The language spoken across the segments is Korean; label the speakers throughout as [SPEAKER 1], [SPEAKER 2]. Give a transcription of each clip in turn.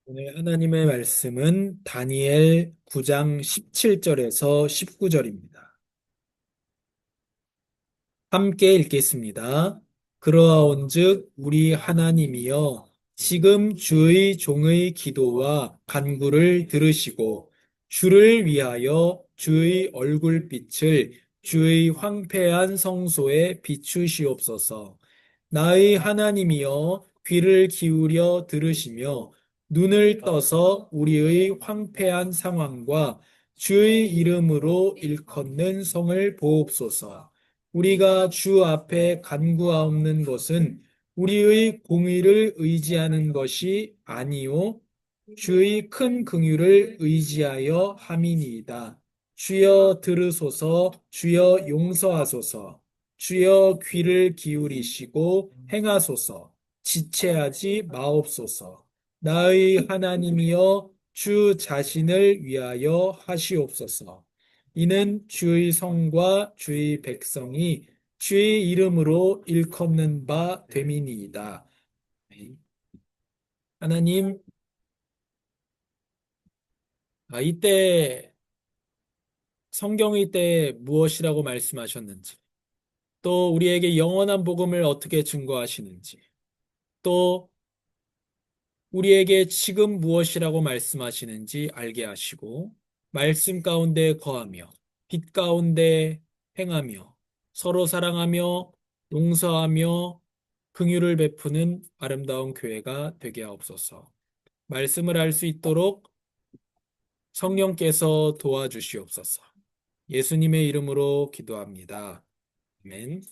[SPEAKER 1] 오늘 하나님의 말씀은 다니엘 9장 17절에서 19절입니다. 함께 읽겠습니다. 그러하온즉 우리 하나님이여 지금 주의 종의 기도와 간구를 들으시고 주를 위하여 주의 얼굴빛을 주의 황폐한 성소에 비추시옵소서. 나의 하나님이여 귀를 기울여 들으시며 눈을 떠서 우리의 황폐한 상황과 주의 이름으로 일컫는 성을 보옵소서. 우리가 주 앞에 간구하옵는 것은 우리의 공의를 의지하는 것이 아니요 주의 큰 긍휼을 의지하여 함이니이다. 주여 들으소서, 주여 용서하소서, 주여 귀를 기울이시고 행하소서, 지체하지 마옵소서. 나의 하나님이여 주 자신을 위하여 하시옵소서. 이는 주의 성과 주의 백성이 주의 이름으로 일컫는 바 됨이니이다. 하나님, 이때 성경의 때 무엇이라고 말씀하셨는지, 또 우리에게 영원한 복음을 어떻게 증거하시는지, 또 우리에게 지금 무엇이라고 말씀하시는지 알게 하시고, 말씀 가운데 거하며, 빛 가운데 행하며, 서로 사랑하며, 용서하며, 긍휼을 베푸는 아름다운 교회가 되게 하옵소서. 말씀을 알 수 있도록 성령께서 도와주시옵소서. 예수님의 이름으로 기도합니다. 아멘.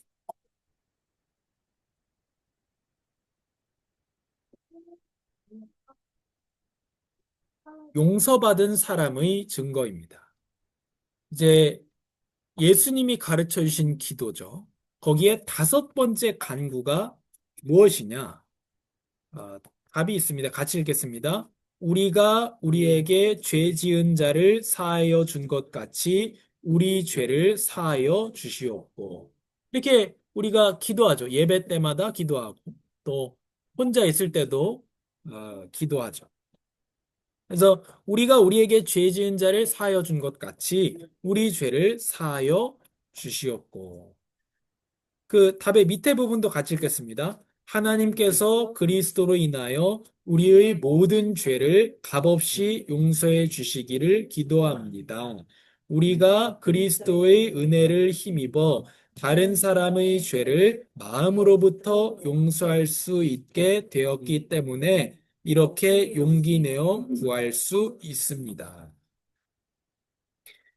[SPEAKER 1] 용서받은 사람의 증거입니다. 이제 예수님이 가르쳐 주신 기도죠. 거기에 다섯 번째 간구가 무엇이냐? 아, 답이 있습니다. 같이 읽겠습니다. 우리가 우리에게 죄 지은 자를 사하여 준 것 같이 우리 죄를 사하여 주시옵고. 이렇게 우리가 기도하죠. 예배 때마다 기도하고 또 혼자 있을 때도 기도하죠. 그래서 우리가 우리에게 죄 지은 자를 사하여 준 것 같이 우리 죄를 사하여 주시옵고. 그 답의 밑에 부분도 같이 읽겠습니다. 하나님께서 그리스도로 인하여 우리의 모든 죄를 값없이 용서해 주시기를 기도합니다. 우리가 그리스도의 은혜를 힘입어 다른 사람의 죄를 마음으로부터 용서할 수 있게 되었기 때문에 이렇게 용기 내어 구할 수 있습니다.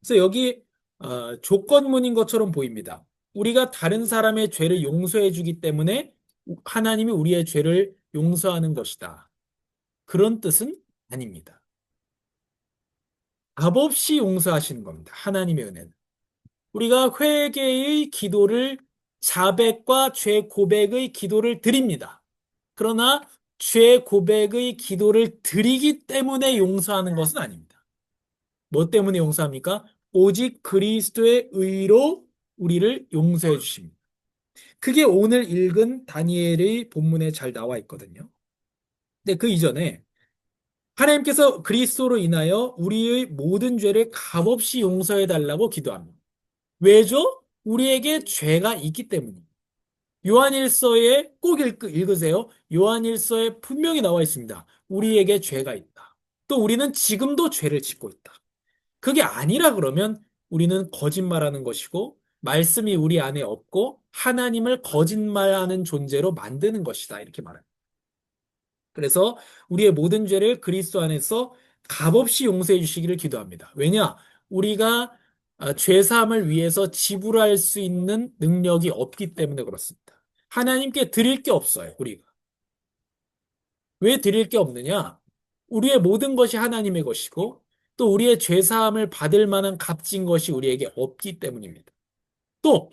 [SPEAKER 1] 그래서 여기 조건문인 것처럼 보입니다. 우리가 다른 사람의 죄를 용서해 주기 때문에 하나님이 우리의 죄를 용서하는 것이다. 그런 뜻은 아닙니다. 값 없이 용서하시는 겁니다. 하나님의 은혜는. 우리가 회개의 기도를 자백과 죄 고백의 기도를 드립니다. 그러나 죄 고백의 기도를 드리기 때문에 용서하는 것은 아닙니다. 뭐 때문에 용서합니까? 오직 그리스도의 의로 우리를 용서해 주십니다. 그게 오늘 읽은 다니엘의 본문에 잘 나와 있거든요. 근데 그 이전에 하나님께서 그리스도로 인하여 우리의 모든 죄를 값없이 용서해 달라고 기도합니다. 왜죠? 우리에게 죄가 있기 때문입니다. 요한일서에 꼭 읽으세요. 요한일서에 분명히 나와 있습니다. 우리에게 죄가 있다. 또 우리는 지금도 죄를 짓고 있다. 그게 아니라 그러면 우리는 거짓말하는 것이고 말씀이 우리 안에 없고 하나님을 거짓말하는 존재로 만드는 것이다. 이렇게 말합니다. 그래서 우리의 모든 죄를 그리스도 안에서 값없이 용서해 주시기를 기도합니다. 왜냐? 우리가 죄 사함을 위해서 지불할 수 있는 능력이 없기 때문에 그렇습니다. 하나님께 드릴 게 없어요, 우리가. 왜 드릴 게 없느냐? 우리의 모든 것이 하나님의 것이고 또 우리의 죄 사함을 받을 만한 값진 것이 우리에게 없기 때문입니다. 또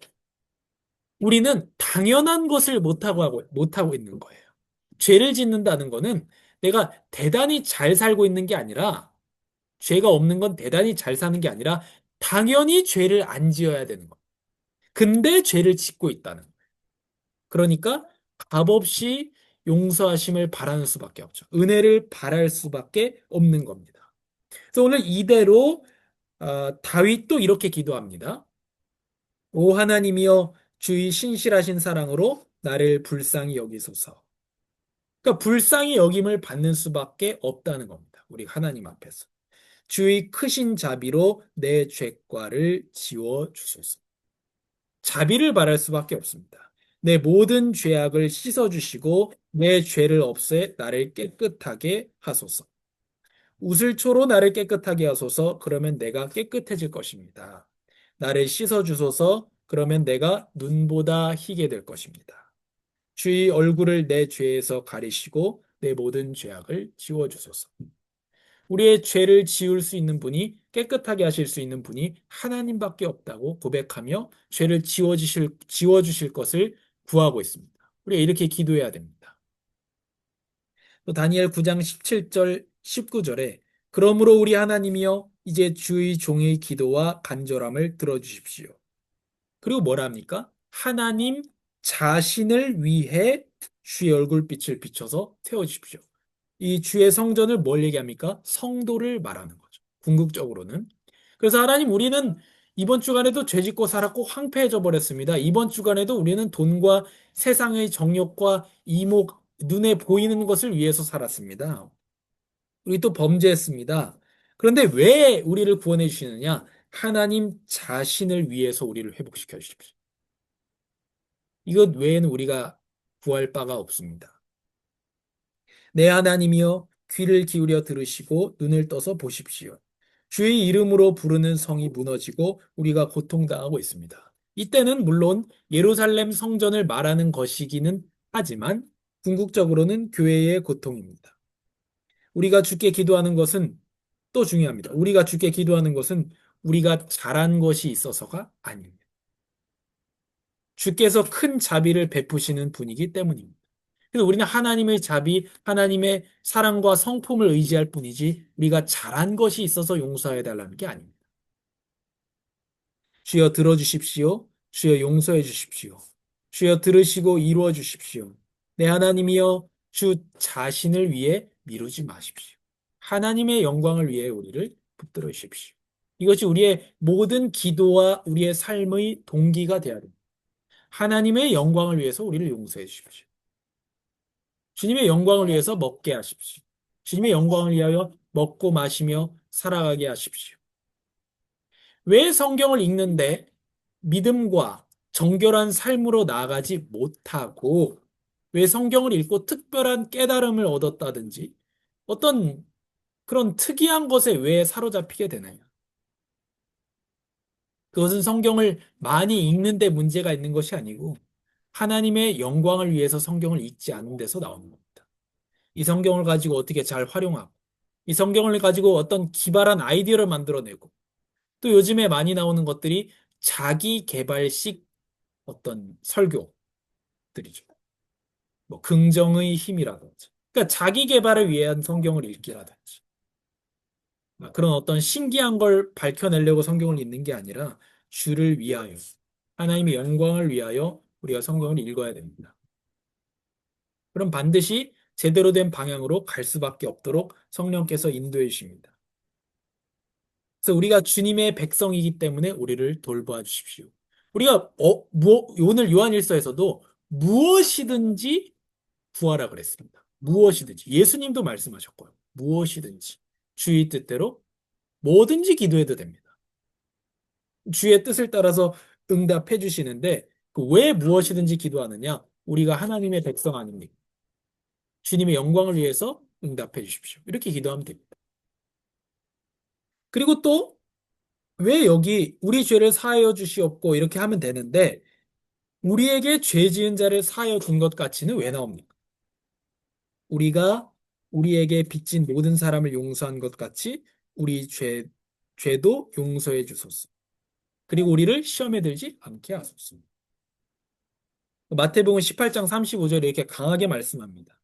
[SPEAKER 1] 우리는 당연한 것을 못하고 있는 거예요. 죄를 짓는다는 거는 내가 대단히 잘 살고 있는 게 아니라 죄가 없는 건 대단히 잘 사는 게 아니라 당연히 죄를 안 지어야 되는 거예요. 근데 죄를 짓고 있다는 거예요. 그러니까 값없이 용서하심을 바라는 수밖에 없죠. 은혜를 바랄 수밖에 없는 겁니다. 그래서 오늘 이대로 다윗도 이렇게 기도합니다. 오 하나님이여 주의 신실하신 사랑으로 나를 불쌍히 여기소서. 그러니까 불쌍히 여김을 받는 수밖에 없다는 겁니다. 우리 하나님 앞에서. 주의 크신 자비로 내 죄과를 지워 주소서. 자비를 바랄 수밖에 없습니다. 내 모든 죄악을 씻어 주시고 내 죄를 없애 나를 깨끗하게 하소서. 우슬초로 나를 깨끗하게 하소서. 그러면 내가 깨끗해질 것입니다. 나를 씻어 주소서. 그러면 내가 눈보다 희게 될 것입니다. 주의 얼굴을 내 죄에서 가리시고 내 모든 죄악을 지워 주소서. 우리의 죄를 지울 수 있는 분이 깨끗하게 하실 수 있는 분이 하나님밖에 없다고 고백하며 죄를 지워주실 것을 구하고 있습니다. 우리가 이렇게 기도해야 됩니다. 또 다니엘 9장 17절, 19절에 그러므로 우리 하나님이여 이제 주의 종의 기도와 간절함을 들어주십시오. 그리고 뭐라 합니까? 하나님 자신을 위해 주의 얼굴빛을 비춰서 세워주십시오. 이 주의 성전을 뭘 얘기합니까? 성도를 말하는 거죠. 궁극적으로는. 그래서 하나님 우리는 이번 주간에도 죄짓고 살았고 황폐해져 버렸습니다. 이번 주간에도 우리는 돈과 세상의 정욕과 이목, 눈에 보이는 것을 위해서 살았습니다. 우리 또 범죄했습니다. 그런데 왜 우리를 구원해 주시느냐? 하나님 자신을 위해서 우리를 회복시켜 주십시오. 이것 외에는 우리가 구할 바가 없습니다. 내 하나님이여 귀를 기울여 들으시고 눈을 떠서 보십시오. 주의 이름으로 부르는 성이 무너지고 우리가 고통당하고 있습니다. 이때는 물론 예루살렘 성전을 말하는 것이기는 하지만 궁극적으로는 교회의 고통입니다. 우리가 주께 기도하는 것은 또 중요합니다. 우리가 주께 기도하는 것은 우리가 잘한 것이 있어서가 아닙니다. 주께서 큰 자비를 베푸시는 분이기 때문입니다. 그래서 우리는 하나님의 자비, 하나님의 사랑과 성품을 의지할 뿐이지 우리가 잘한 것이 있어서 용서해 달라는 게 아닙니다. 주여 들어주십시오. 주여 용서해 주십시오. 주여 들으시고 이루어 주십시오. 내 하나님이여 주 자신을 위해 미루지 마십시오. 하나님의 영광을 위해 우리를 붙들어 주십시오. 이것이 우리의 모든 기도와 우리의 삶의 동기가 되어야 됩니다. 하나님의 영광을 위해서 우리를 용서해 주십시오. 주님의 영광을 위해서 먹게 하십시오. 주님의 영광을 위하여 먹고 마시며 살아가게 하십시오. 왜 성경을 읽는데 믿음과 정결한 삶으로 나아가지 못하고 왜 성경을 읽고 특별한 깨달음을 얻었다든지 어떤 그런 특이한 것에 왜 사로잡히게 되나요? 그것은 성경을 많이 읽는데 문제가 있는 것이 아니고 하나님의 영광을 위해서 성경을 읽지 않는 데서 나오는 겁니다. 이 성경을 가지고 어떻게 잘 활용하고 이 성경을 가지고 어떤 기발한 아이디어를 만들어내고 또 요즘에 많이 나오는 것들이 자기 개발식 어떤 설교들이죠. 뭐 긍정의 힘이라든지. 그러니까 자기 개발을 위한 성경을 읽기라든지. 그런 어떤 신기한 걸 밝혀내려고 성경을 읽는 게 아니라 주를 위하여 하나님의 영광을 위하여 우리가 성경을 읽어야 됩니다. 그럼 반드시 제대로 된 방향으로 갈 수밖에 없도록 성령께서 인도해 주십니다. 그래서 우리가 주님의 백성이기 때문에 우리를 돌봐 주십시오. 우리가 오늘 요한일서에서도 무엇이든지 구하라 그랬습니다. 무엇이든지. 예수님도 말씀하셨고요. 무엇이든지. 주의 뜻대로 뭐든지 기도해도 됩니다. 주의 뜻을 따라서 응답해 주시는데 왜 무엇이든지 기도하느냐? 우리가 하나님의 백성 아닙니까? 주님의 영광을 위해서 응답해 주십시오. 이렇게 기도하면 됩니다. 그리고 또 왜 여기 우리 죄를 사하여 주시옵고 이렇게 하면 되는데 우리에게 죄 지은 자를 사하여 준 것 같이는 왜 나옵니까? 우리가 우리에게 빚진 모든 사람을 용서한 것 같이 우리 죄도 용서해 주소서. 그리고 우리를 시험에 들지 않게 하소서. 마태복음 18장 35절에 이렇게 강하게 말씀합니다.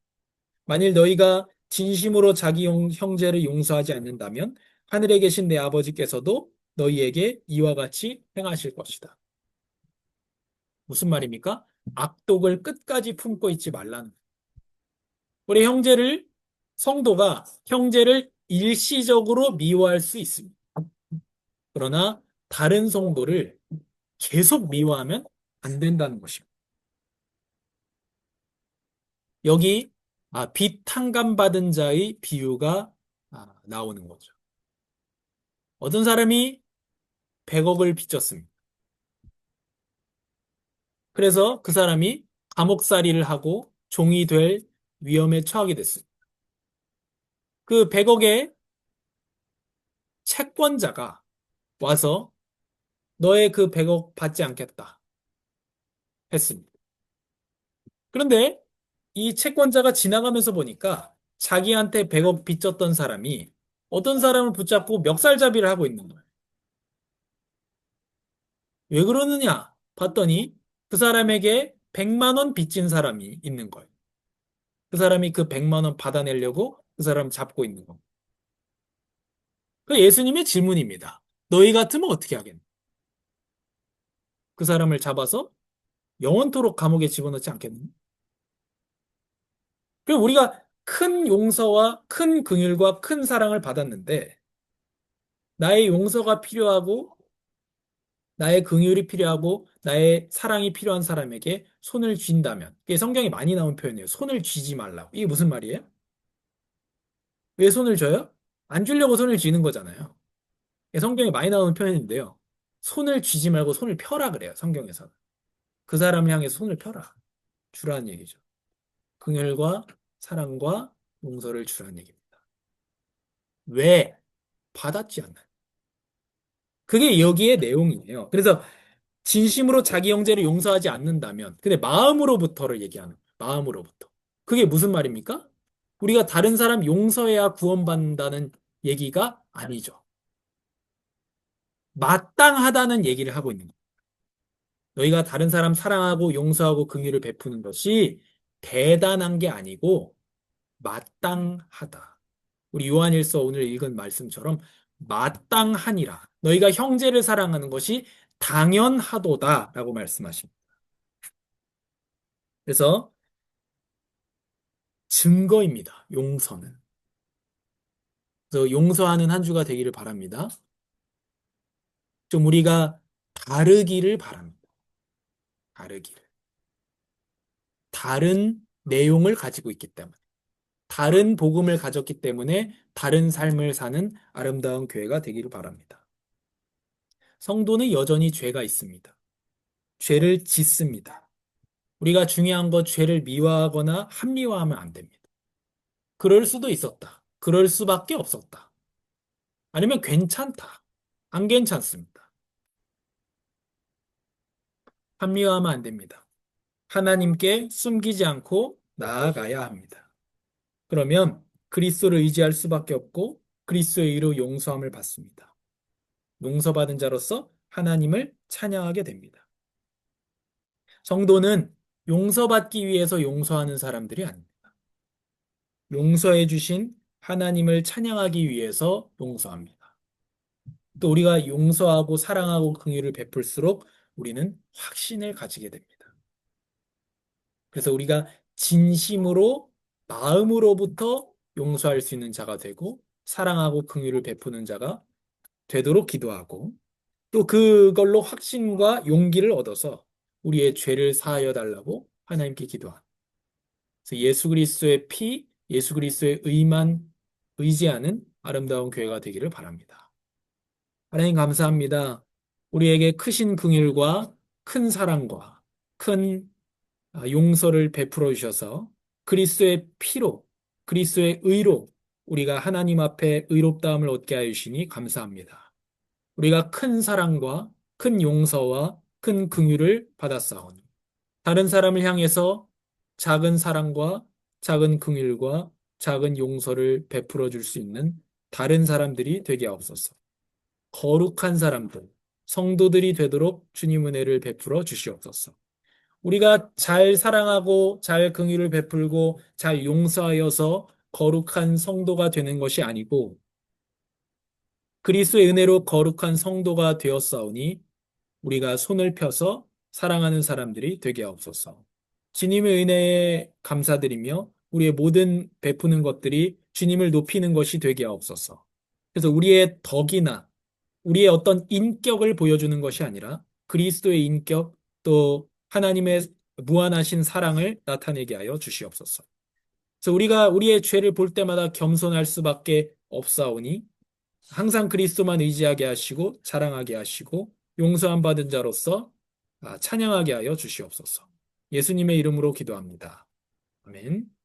[SPEAKER 1] 만일 너희가 진심으로 자기 형제를 용서하지 않는다면 하늘에 계신 내 아버지께서도 너희에게 이와 같이 행하실 것이다. 무슨 말입니까? 악독을 끝까지 품고 있지 말라는 거예요. 우리 성도가 형제를 일시적으로 미워할 수 있습니다. 그러나 다른 성도를 계속 미워하면 안 된다는 것입니다. 여기 빚 탕감받은 자의 비유가 나오는 거죠. 어떤 사람이 100억을 빚졌습니다. 그래서 그 사람이 감옥살이를 하고 종이 될 위험에 처하게 됐습니다. 그 100억의 채권자가 와서 너의 그 100억 받지 않겠다 했습니다. 그런데 이 채권자가 지나가면서 보니까 자기한테 100억 빚졌던 사람이 어떤 사람을 붙잡고 멱살잡이를 하고 있는 거예요. 왜 그러느냐 봤더니 그 사람에게 100만 원 빚진 사람이 있는 거예요. 그 사람이 그 100만 원 받아내려고 그 사람 잡고 있는 거예요. 그 예수님의 질문입니다. 너희 같으면 어떻게 하겠냐? 그 사람을 잡아서 영원토록 감옥에 집어넣지 않겠느냐? 그럼 우리가 큰 용서와 큰 긍휼과 큰 사랑을 받았는데 나의 용서가 필요하고 나의 긍휼이 필요하고 나의 사랑이 필요한 사람에게 손을 쥔다면 이게 성경에 많이 나온 표현이에요. 손을 쥐지 말라고. 이게 무슨 말이에요? 왜 손을 줘요? 안 주려고 손을 쥐는 거잖아요. 이게 성경에 많이 나오는 표현인데요. 손을 쥐지 말고 손을 펴라 그래요. 성경에서는. 그 사람을 향해서 손을 펴라. 주라는 얘기죠. 긍휼과 사랑과 용서를 주라는 얘기입니다. 왜? 받았지 않나요? 그게 여기에 내용이에요. 그래서 진심으로 자기 형제를 용서하지 않는다면, 근데 마음으로부터를 얘기하는 거예요. 마음으로부터. 그게 무슨 말입니까? 우리가 다른 사람 용서해야 구원받는다는 얘기가 아니죠. 마땅하다는 얘기를 하고 있는 거예요. 너희가 다른 사람 사랑하고 용서하고 긍휼을 베푸는 것이 대단한 게 아니고 마땅하다. 우리 요한일서 오늘 읽은 말씀처럼 마땅하니라. 너희가 형제를 사랑하는 것이 당연하도다라고 말씀하십니다. 그래서 증거입니다. 용서는. 그래서 용서하는 한 주가 되기를 바랍니다. 좀 우리가 다르기를 바랍니다. 다르기를. 다른 내용을 가지고 있기 때문에. 다른 복음을 가졌기 때문에 다른 삶을 사는 아름다운 교회가 되기를 바랍니다. 성도는 여전히 죄가 있습니다. 죄를 짓습니다. 우리가 중요한 건 죄를 미워하거나 합리화하면 안 됩니다. 그럴 수도 있었다. 그럴 수밖에 없었다. 아니면 괜찮다. 안 괜찮습니다. 합리화하면 안 됩니다. 하나님께 숨기지 않고 나아가야 합니다. 그러면 그리스도를 의지할 수밖에 없고 그리스도의 의로 용서함을 받습니다. 용서받은 자로서 하나님을 찬양하게 됩니다. 성도는 용서받기 위해서 용서하는 사람들이 아닙니다. 용서해 주신 하나님을 찬양하기 위해서 용서합니다. 또 우리가 용서하고 사랑하고 긍휼을 베풀수록 우리는 확신을 가지게 됩니다. 그래서 우리가 진심으로 마음으로부터 용서할 수 있는 자가 되고 사랑하고 긍휼을 베푸는 자가 되도록 기도하고 또 그걸로 확신과 용기를 얻어서 우리의 죄를 사하여 달라고 하나님께 기도합니다. 그래서 예수 그리스도의 피, 예수 그리스도의 의만 의지하는 아름다운 교회가 되기를 바랍니다. 하나님 감사합니다. 우리에게 크신 긍휼과 큰 사랑과 큰 용서를 베풀어 주셔서 그리스도의 피로, 그리스도의 의로 우리가 하나님 앞에 의롭다함을 얻게 하여 주시니 감사합니다. 우리가 큰 사랑과 큰 용서와 큰 긍휼을 받았사오니 다른 사람을 향해서 작은 사랑과 작은 긍휼과 작은 용서를 베풀어 줄 수 있는 다른 사람들이 되게 하옵소서. 거룩한 사람들, 성도들이 되도록 주님 은혜를 베풀어 주시옵소서. 우리가 잘 사랑하고 잘 긍휼을 베풀고 잘 용서하여서 거룩한 성도가 되는 것이 아니고 그리스도의 은혜로 거룩한 성도가 되었사오니 우리가 손을 펴서 사랑하는 사람들이 되게 하옵소서. 주님의 은혜에 감사드리며 우리의 모든 베푸는 것들이 주님을 높이는 것이 되게 하옵소서. 그래서 우리의 덕이나 우리의 어떤 인격을 보여주는 것이 아니라 그리스도의 인격 또 하나님의 무한하신 사랑을 나타내게 하여 주시옵소서. 그래서 우리가 우리의 죄를 볼 때마다 겸손할 수밖에 없사오니 항상 그리스도만 의지하게 하시고 자랑하게 하시고 용서함 받은 자로서 찬양하게 하여 주시옵소서. 예수님의 이름으로 기도합니다. 아멘.